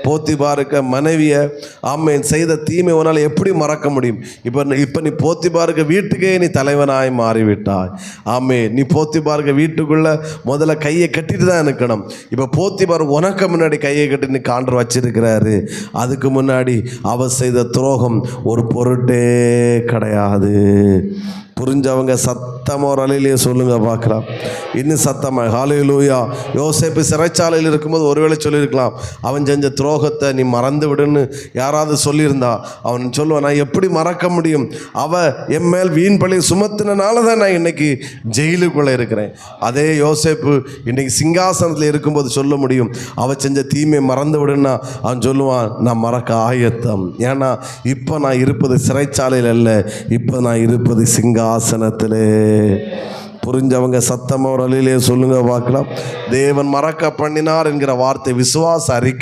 போத்திபாருக்கு மனைவிய ஆமென் செய்த தீமை உன்னால் எப்படி மறக்க முடியும்? இப்போ நீ போத்திபாருக்கு வீட்டுக்கே நீ தலைவனாய் மாறிவிட்டாய். ஆமென். நீ போத்திபாருக்கு வீட்டுக்குள்ள முதல்ல கையை கட்டிட்டு தான் இருக்கணும். இப்போ போத்திபார் உனக்கு முன்னாடி கையை கட்டி நீ ஆண்டவர் வச்சிருக்கிறாரு. அதுக்கு முன்னாடி அவர் செய்த துரோகம் ஒரு பொருட்டே கிடையாது. புரிஞ்சவங்க சத்தமா ஒரு அலையிலேயே சொல்லுங்க பார்க்கலாம். இன்னும் சத்தமா ஹல்லேலூயா. யோசேப்பு சிறைச்சாலையில் இருக்கும்போது ஒருவேளை சொல்லியிருக்கலாம், அவன் செஞ்ச துரோகத்தை நீ மறந்து விடுன்னு யாராவது சொல்லியிருந்தா அவன் சொல்லுவான், நான் எப்படி மறக்க முடியும்? அவ என் மேல் வீண் பழி சுமத்தினால தான் நான் இன்னைக்கு ஜெயிலுக்குள்ளே இருக்கிறேன். அதே யோசேப்பு இன்னைக்கு சிங்காசனத்தில் இருக்கும்போது சொல்ல முடியும், அவ செஞ்ச தீமையை மறந்து விடுன்னா அவன் சொல்லுவான், நான் மறக்க ஆயத்தம். ஏன்னா இப்போ நான் இருப்பது சிறைச்சாலையில் அல்ல, இப்போ நான் இருப்பது சிங்காசனத்திலே. புரிஞ்சவங்க சத்தமா ஒரு அலையிலே சொல்லுங்க பார்க்கலாம். தேவன் மறக்க பண்ணினார் என்கிற வார்த்தை விசுவாச அறிக்கை.